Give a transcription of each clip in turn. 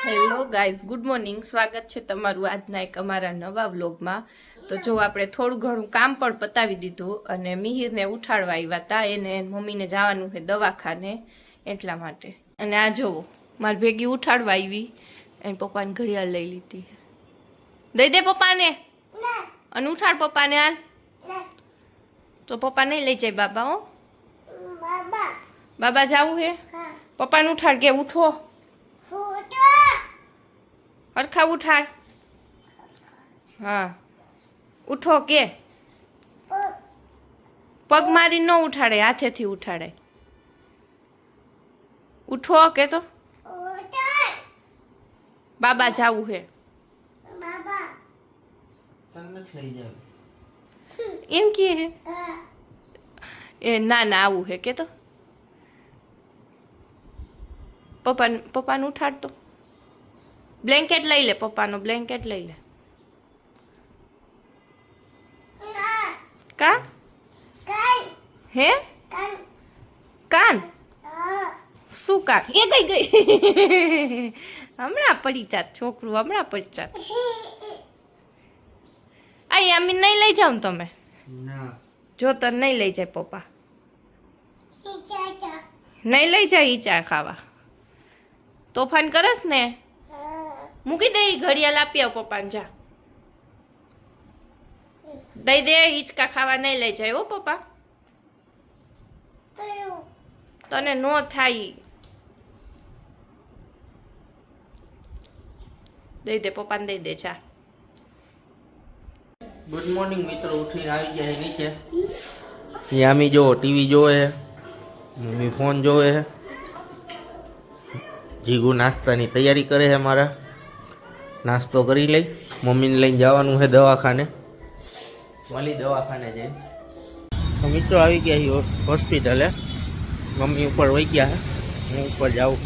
Hello guys, good morning. સ્વાગત છે તમારું આજના એક અમારા નવા વ્લોગમાં. તો જો આપણે થોડું ઘણું કામ પણ પતાવી દીધું અને મિહિરને ઉઠાડવા આવ્યા હતા. એને મમ્મીને જવાનું છે દવાખાને, એટલા માટે. અને આ જોવો, મારી ભેગી ઉઠાડવા આવી, એની પપ્પાને ઘડિયાળ લઈ લીધી. દઈ દે પપ્પાને અને ઉઠાડ પપ્પાને. હાલ તો પપ્પા નહીં લઈ જાય બાબા. હો બાબા જાવું હે? પપ્પાને ઉઠાડ કે ઉઠો. હરખા ઉઠાડ. હા ઉઠો કે. પગ મારી ન ઉઠાડે, હાથેથી ઉઠાડે. ઉઠો કે તો. બાબા જાવું હે. એમ કે હે એ ના ના આવું હે કે તો. પપ્પાને ઉઠાડ તો. બ્લેન્કેટ લઈ લે, પપ્પાનો બ્લેન્કેટ લઈ લે. કા હે કાન શું કાન? એ ગઈ હમણાં પડી જાત છોકરું, હમણાં પડી જાત. આ અમી નહીં લઈ જાવ તમે? જો તને નહીં લઈ જાય પપ્પા, નહીં લઈ જાય ઈ ચા ખાવા. તોફાન કરસ ને. મૂકી દે ઘડિયાળ આપી આવ પપ્પાને. જા દઈ દે. હિંચકા ખાવા નહીં લઈ જાય હો પપ્પા. તને નો થાય. દઈ દે પપ્પાને, દઈ દે. ચા. ગુડ મોર્નિંગ મિત્રો. ઉઠીને આવી ગયા છે નીચે. યામી જો ટીવી જોવે, મમ્મી ફોન જોવે, જીગુ નાસ્તાની તૈયારી કરે છે. મારા નાસ્તો કરી લઈ. મમ્મીને લઈને જવાનું છે દવાખાને. વાલી દવાખાને જઈને તો મિત્રો આવી ગયા છે હોસ્પિટલે. મમ્મી ઉપર વહી ગયા છે, હું ઉપર જાઉં.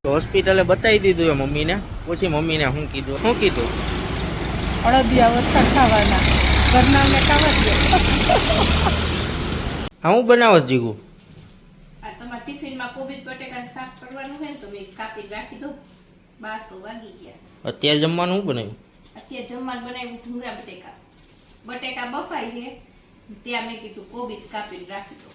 તો હોસ્પિટલે બતાવી દીધું એ મમ્મીને. પછી મમ્મીને શું કીધું? અડદિયા ઓછા ખાવાના, ઘરનાને ખાવા દે. હું બનાવસ જીગુ? આ તમારા ટિફિનમાં કોબીજ બટેકાનું શાક કરવાનું છે ને, તો મેં કાપી રાખી દો. 12 તો વાગી ગયા. અત્યારે જમવાનું શું બનાવ્યું? અત્યારે જમવાનું બનાવ્યું ભૂંગળા બટેકા. બટેકા બફાઈ છે ત્યાં મેં કીધું કોબીજ કાપીને રાખી દો.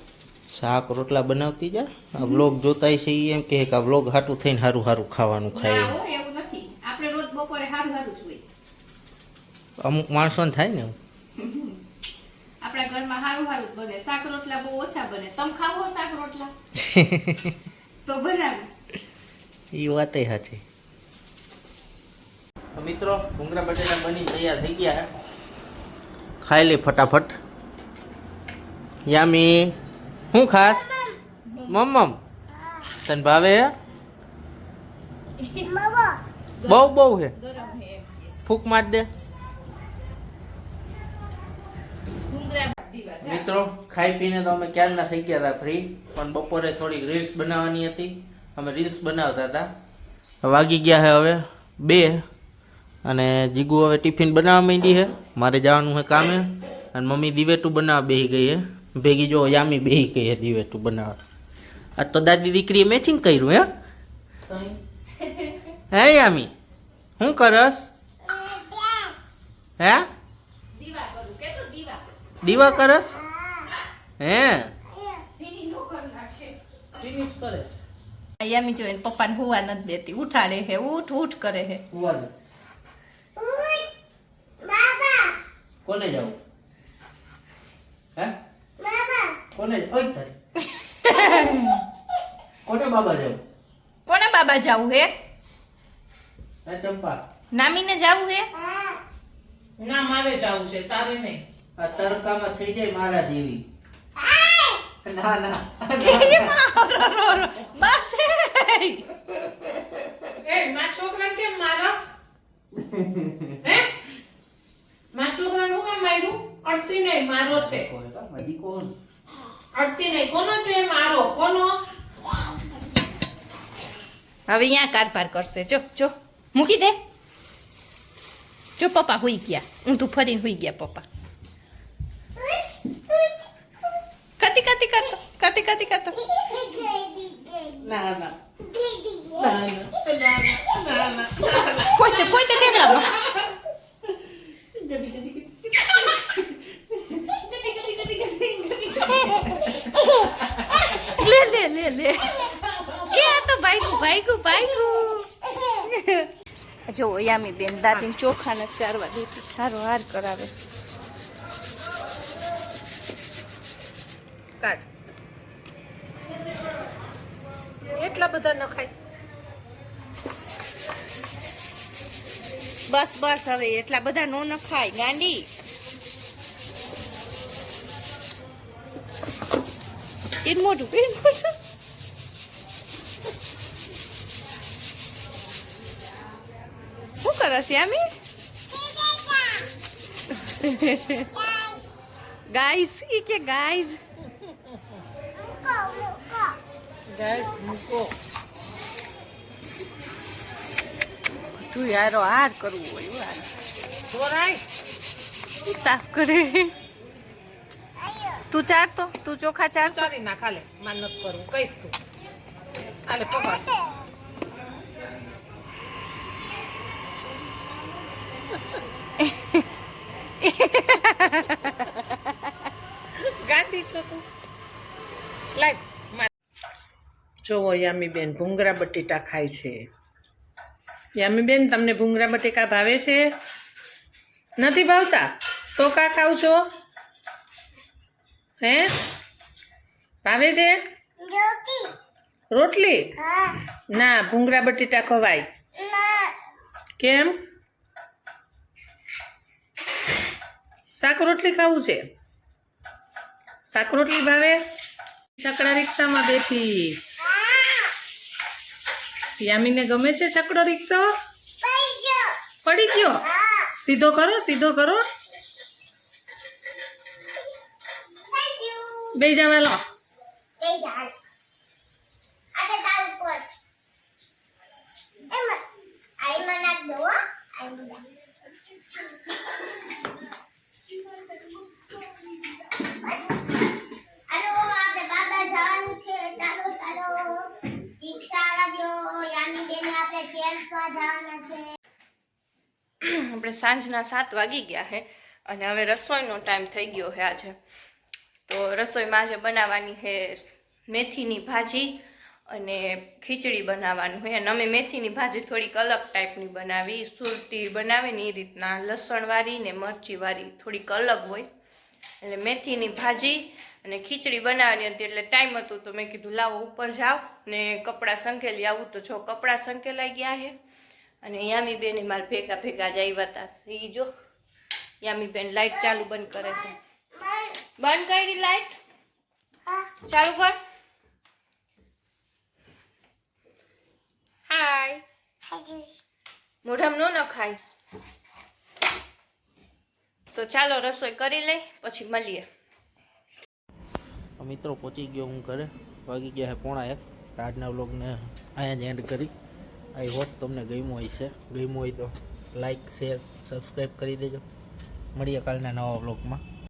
શાક રોટલા બનાવતી જા. આ વ્લોગ જોતા છે એમ કે આ વ્લોગ હાટું થઈને સારું સારું ખાવાનું ખાય. ના હો, એવું નથી. આપણે રોજ બપોરે સારું સારું જ હોય. અમુક માણસોને થાય ને. આપણા ઘરમાં સારું સારું જ બને. શાક રોટલા બહુ ઓછા બને. તમે ખાવો શાક રોટલા તો બનાવો. એ વાત સાચી. મિત્રો ભૂંગળા બટેટા બની તૈયાર થઈ ગયા. ખાઈ લે ફટાફટ. યામી શું ખાસ? મમ્મમ તને ભાવે? બહુ બહુ હે. ફૂક માર દે. મિત્રો ખાઈ પીને તો અમે ક્યારના થઈ ગયા હતા ફ્રી. પણ બપોરે થોડીક રીલ્સ બનાવવાની હતી. અમે રીલ્સ બનાવતા હતા. વાગી ગયા છે હવે 2 અને જીગુ હવે ટિફિન બનાવવા માંડી છે. મારે જવાનું છે કામે. અને મમ્મી દિવેટું બનાવવા બેસી ગઈ છે ભેગી. જો યામી બેસી ગઈ છે દિવેટું બનાવવા. આ તો દાદી દીકરીએ મેચિંગ કર્યું હે. હે યામી શું કરસ? હે દીવા કરસ? હે યામી જો એને પપ્પાને હુવા નથી દેતી. ઉઠાડે હે, ઉઠ ઉઠ કરે હે. કોને જાવ? હે કોને? ઓય તારી કોને બાબા જાવ? કોને બાબા જાવું હે? હે ચંપા નામીને જાવું હે? ના મારે જાવું છે, તારે નહીં. આ તડકામાં થઈ જાય મારા જેવી. ના ના બસ એ મારા છોકરાને કેમ મારસ? હે મારા છોકરાને હું કેમ માર્યું? અડતી નહીં, મારો છે. અડતી નહીં. કોનો છે? મારો. કોનો? હવે અહીંયા કારભાર કરશે. જો જો મૂકી દે. જો પપ્પા હુઈ ગયા. ઊંધું ફરીને હુઈ ગયા પપ્પા. કતી કતી કરતો, કતી કતી કરતો. ના ના પાયકું જો યામી બેન દાદીને ચોખા ને ચારવા દેતી સારો હાર કરાવે. કાઢ. એટલા બધા ન ખાય. બસ બસ હવે એટલા બધા નો ન ખાય ગાંડી. એન મોઢું શું કરે છે યામી? ગાઈસ ઈ કે ગાઈસ ગેસ મૂકો. તું યારો હાર કરવું હોય યાર. ચોરાય. સાફ કરે. તું ચારતો તું ચોખા ચાર. ચારી ના ખાલે માન નથી કરવું કઈશ તું. આલે પકડ. ગાંડી છો તું. લાય. જોવો યામી બેન ભૂંગરા બટેટા ખાય છે. યામી બેન તમને ભૂંગરા બટેકા ભાવે છે? નથી ભાવતા તો કા ખાવ છો? હે ભાવે છે? રોટલી ના ભૂંગરા બટેટા ખવાય. કેમ? શાક રોટલી ખાવું છે? શાક રોટલી ભાવે? છકડા રિક્ષામાં બેઠી. યામીને ગમે છે છકડો રિક્ષો? પડી ગયો. સીધો કરો સીધો કરો. બે જવા લો. આપણે સાંજના 7 વાગી ગયા છે અને હવે રસોઈનો ટાઈમ થઈ ગયો છે આજે. તો રસોઈમાં આજે બનાવવાની છે મેથીની ભાજી અને ખીચડી બનાવવાનું હોય. અને અમે મેથીની ભાજી થોડીક અલગ ટાઈપની બનાવી, સુરતી બનાવે ને એ રીતના, લસણવાળી ને મરચીવાળી થોડીક અલગ હોય. એટલે મેથીની ભાજી અને ખીચડી બનાવવાની હતી એટલે ટાઈમ હતું તો મેં કીધું લાવો ઉપર જાઓ ને કપડાં સંકેલી આવું. તો જો કપડાં સંકેલાઈ ગયા છે અને યામી બેન મારા ભેગા ભેગા જ આવ્યા હતા. એ જો યામી બેન લાઈટ ચાલુ બંધ કરે છે. બંધ કરી લાઈટ ચાલુ કર. હાય મોઢામાં ન ખાય. તો ચાલો રસોઈ કરી લઈ પછી મળીએ. મિત્રો પહોંચી ગયો હું ઘરે. વાગી ગયા છે 1:30. આજના વ્લોગને અહીંયા જ એન્ડ કરી. આઈ હોપ તમને ગમ્યું હશે. ગમ્યું હોય તો લાઈક શેર સબસ્ક્રાઈબ કરી દેજો. મળીએ કાલના નવા વ્લોગમાં.